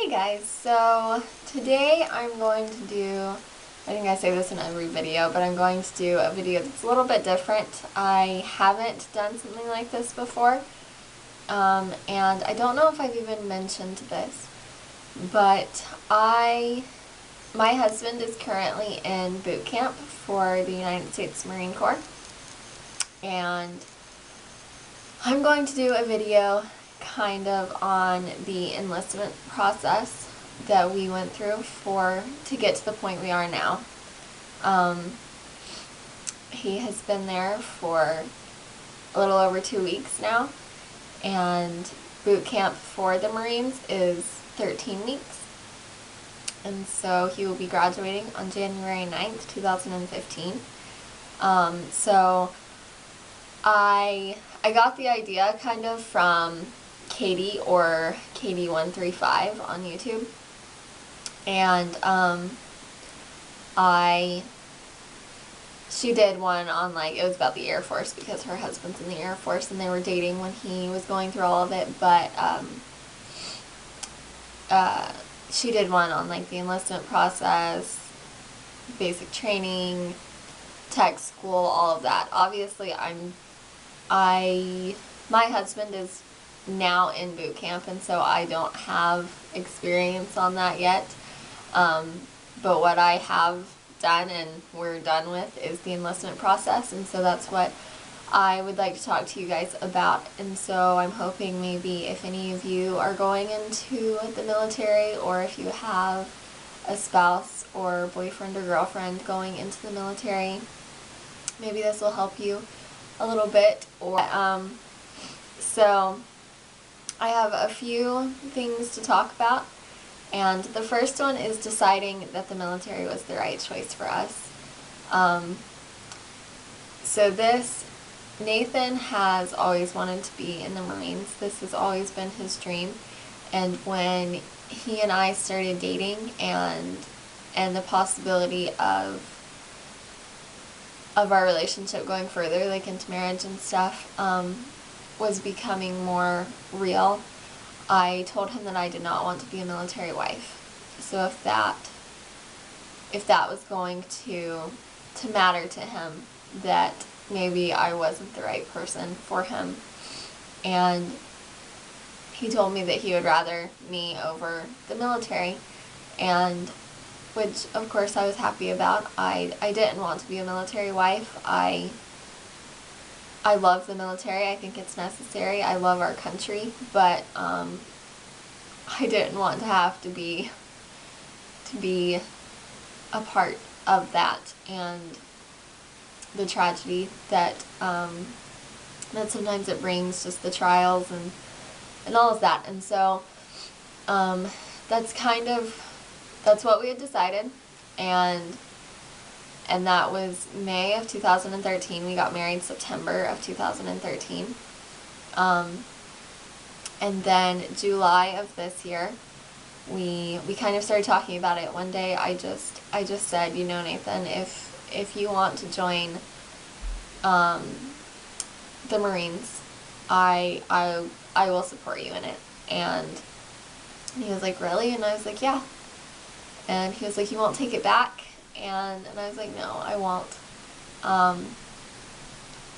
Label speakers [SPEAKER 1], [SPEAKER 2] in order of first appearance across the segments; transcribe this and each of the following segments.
[SPEAKER 1] Hey guys, so today I'm going to do, I think I say this in every video, but I'm going to do a video that's a little bit different. I haven't done something like this before, and I don't know if I've even mentioned this, but my husband is currently in boot camp for the United States Marine Corps, and I'm going to do a video kind of on the enlistment process that we went through to get to the point we are now. He has been there for a little over 2 weeks now, and boot camp for the Marines is 13 weeks. And so he will be graduating on January 9th, 2015. So I got the idea kind of from Katie, or Katie135 on YouTube, and she did one on, like, it was about the Air Force because her husband's in the Air Force and they were dating when he was going through all of it, but she did one on, like, the enlistment process, basic training, tech school, all of that. Obviously my husband is now in boot camp, and so I don't have experience on that yet, but what I have done and we're done with is the enlistment process, and so that's what I would like to talk to you guys about. And so I'm hoping maybe if any of you are going into the military, or if you have a spouse or boyfriend or girlfriend going into the military, maybe this will help you a little bit. Or so I have a few things to talk about, and the first one is deciding that the military was the right choice for us. Nathan has always wanted to be in the Marines. This has always been his dream, and when he and I started dating, and the possibility of our relationship going further, like into marriage and stuff, was becoming more real, I told him that I did not want to be a military wife. So if that was going to matter to him, that maybe I wasn't the right person for him. And he told me that he would rather me over the military, and which of course I was happy about. I didn't want to be a military wife. I love the military. I think it's necessary. I love our country, but I didn't want to have to be a part of that, and the tragedy that sometimes it brings, just the trials and all of that. And so that's what we had decided, and that was May of 2013. We got married September of 2013. And then July of this year, we kind of started talking about it. One day I just said, you know, Nathan, if you want to join the Marines, I will support you in it. And he was like, really? And I was like, yeah. And he was like, you won't take it back? And I was like, no, I won't.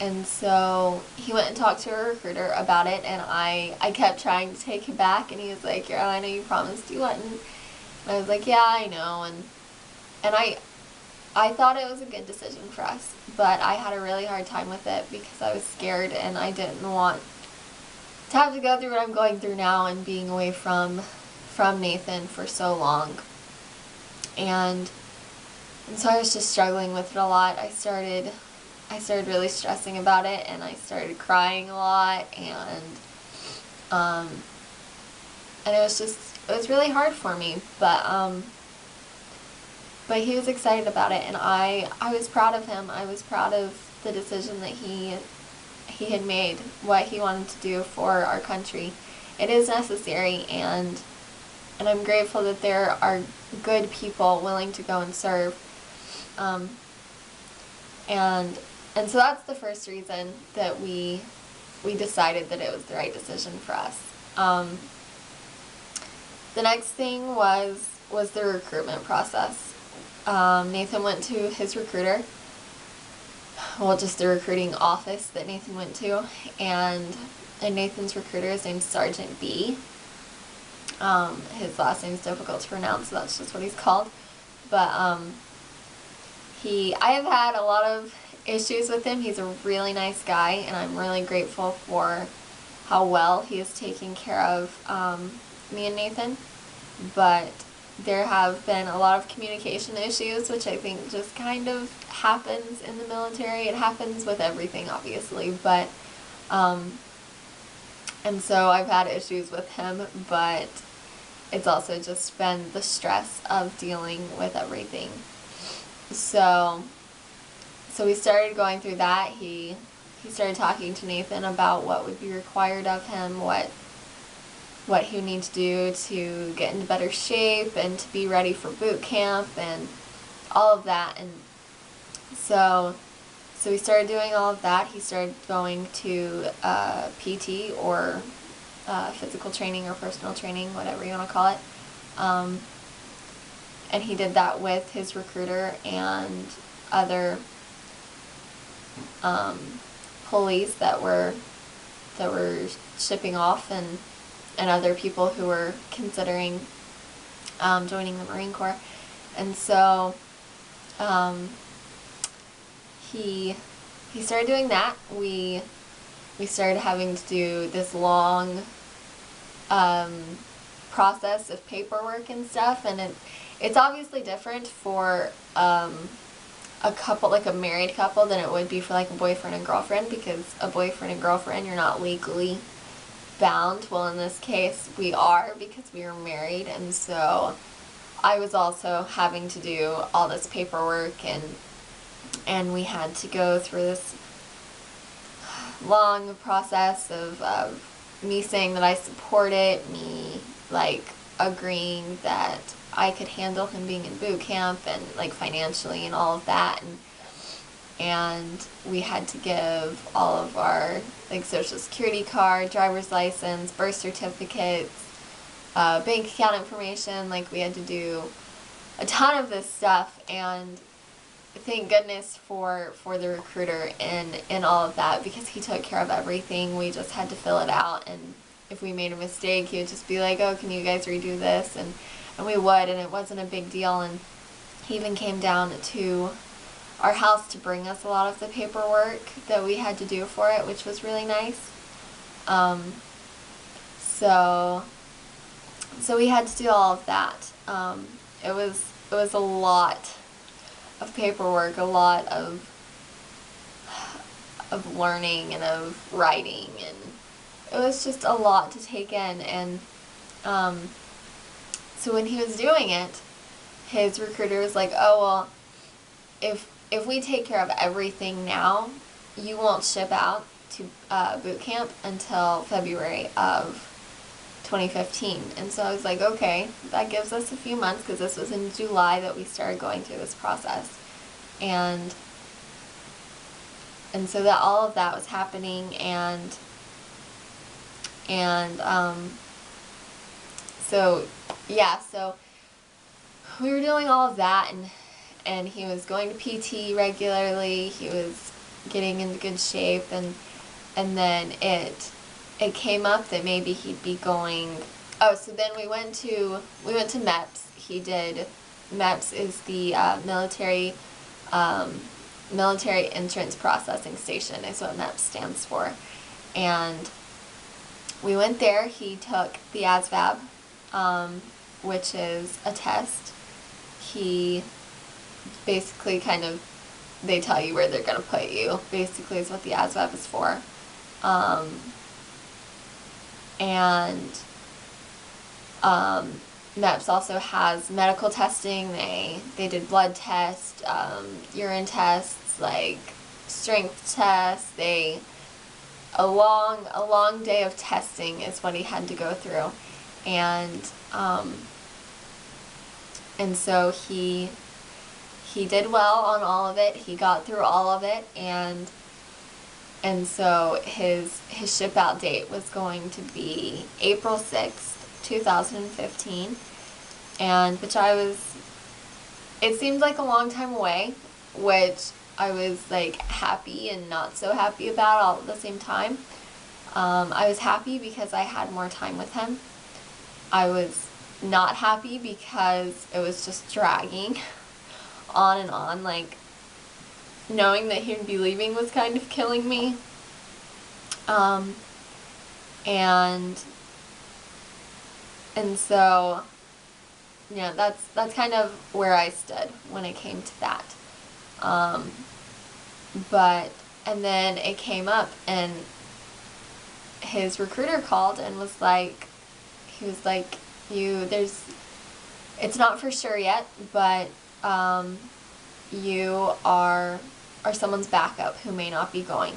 [SPEAKER 1] And so he went and talked to a recruiter about it, and I kept trying to take him back, and he was like, yeah, I know you promised you wouldn't. And I was like, yeah, I know. And I thought it was a good decision for us, but I had a really hard time with it because I was scared, and I didn't want to have to go through what I'm going through now, and being away from Nathan for so long. And so I was just struggling with it a lot. I started really stressing about it, and I started crying a lot, and it was really hard for me, but he was excited about it, and I was proud of him. I was proud of the decision that he had made, what he wanted to do for our country. It is necessary, and I'm grateful that there are good people willing to go and serve. And so that's the first reason that we decided that it was the right decision for us. the next thing was the recruitment process. Nathan went to his recruiter, well, just the recruiting office that Nathan went to, and Nathan's recruiter is named Sergeant B. His last name is difficult to pronounce, so that's just what he's called. But I have had a lot of issues with him. He's a really nice guy, and I'm really grateful for how well he is taking care of me and Nathan. But there have been a lot of communication issues, which I think just kind of happens in the military. It happens with everything, obviously, but and so I've had issues with him, but it's also just been the stress of dealing with everything. So we started going through that. He started talking to Nathan about what would be required of him, what he would need to do to get into better shape and to be ready for boot camp and all of that. And so we started doing all of that. He started going to PT or physical training or personal training, whatever you want to call it. And he did that with his recruiter and other pulleys that were shipping off, and other people who were considering joining the Marine Corps. And so he started doing that. We started having to do this long process of paperwork and stuff, and it's obviously different for a couple, like a married couple, than it would be for like a boyfriend and girlfriend, because a boyfriend and girlfriend, you're not legally bound. Well, in this case we are, because we are married. And so I was also having to do all this paperwork, and we had to go through this long process of me saying that I support it, me like agreeing that I could handle him being in boot camp, and like financially and all of that, and we had to give all of our like social security card, driver's license, birth certificates, bank account information. Like, we had to do a ton of this stuff, and thank goodness for the recruiter in all of that, because he took care of everything. We just had to fill it out, and if we made a mistake, he would just be like, oh, can you guys redo this? And we would, and it wasn't a big deal. And he even came down to our house to bring us a lot of the paperwork that we had to do for it, which was really nice. So we had to do all of that. It was a lot of paperwork, a lot of learning and of writing, and it was just a lot to take in. And so when he was doing it, his recruiter was like, oh, well, if we take care of everything now, you won't ship out to boot camp until February of 2015. And so I was like, okay, that gives us a few months, because this was in July that we started going through this process. And so that all of that was happening, and so yeah, so we were doing all of that, and he was going to PT regularly. He was getting into good shape, and then it came up that maybe he'd be going. Oh, so then we went to MEPS. MEPS is the military entrance processing station, is what MEPS stands for. And we went there. He took the ASVAB, which is a test. He basically they tell you where they're going to put you, basically, is what the ASVAB is for. MEPS also has medical testing. They did blood tests, urine tests, like strength tests. A long day of testing is what he had to go through, and so he did well on all of it. He got through all of it, and so his ship out date was going to be April 6th, 2015, and it seemed like a long time away, which I was like happy and not so happy about all at the same time. I was happy because I had more time with him. I was not happy because it was just dragging on and on. Like, knowing that he'd be leaving was kind of killing me. And so, yeah, that's kind of where I stood when it came to that. And then it came up, and his recruiter called and was like, it's not for sure yet, but you are someone's backup who may not be going.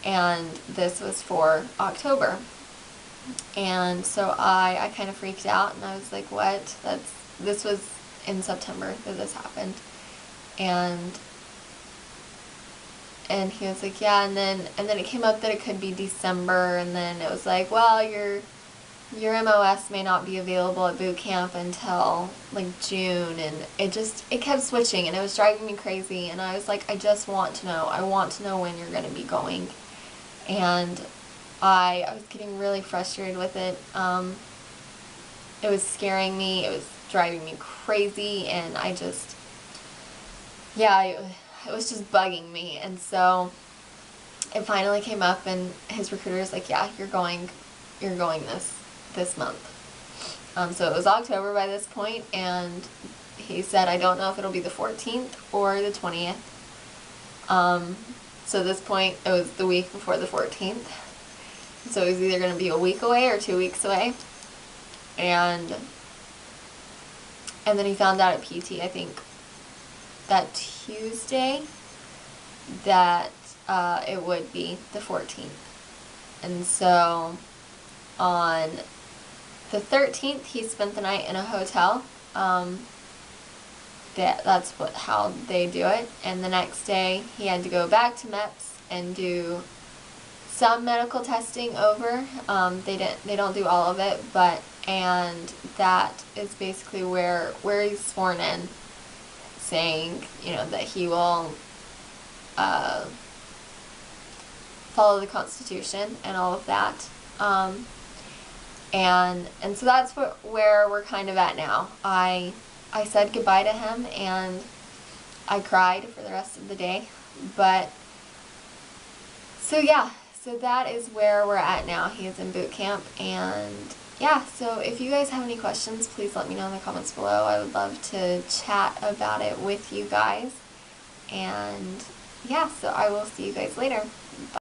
[SPEAKER 1] And this was for October. And so I kind of freaked out, and I was like, what? This was in September that this happened. And he was like, yeah, and then it came up that it could be December, and then it was like, well, your MOS may not be available at boot camp until like June, and it kept switching, and it was driving me crazy. And I was like, I just want to know. I want to know when you're going to be going. And I was getting really frustrated with it. It was scaring me. It was driving me crazy, and it was just bugging me. And so it finally came up, and his recruiter was like, yeah, you're going this month. So it was October by this point, and he said, I don't know if it'll be the 14th or the 20th. So at this point, it was the week before the 14th. So it was either going to be a week away or 2 weeks away. And then he found out at PT, I think, that Tuesday, that it would be the 14th. And so on the 13th, he spent the night in a hotel. That's how they do it. And the next day, he had to go back to MEPS and do some medical testing over. They don't do all of it, and that is basically where he's sworn in, saying, that he will follow the Constitution and all of that. And so that's where we're kind of at now. I said goodbye to him, and I cried for the rest of the day. But so that is where we're at now. He is in boot camp, and yeah, so if you guys have any questions, please let me know in the comments below. I would love to chat about it with you guys. And yeah, so I will see you guys later. Bye.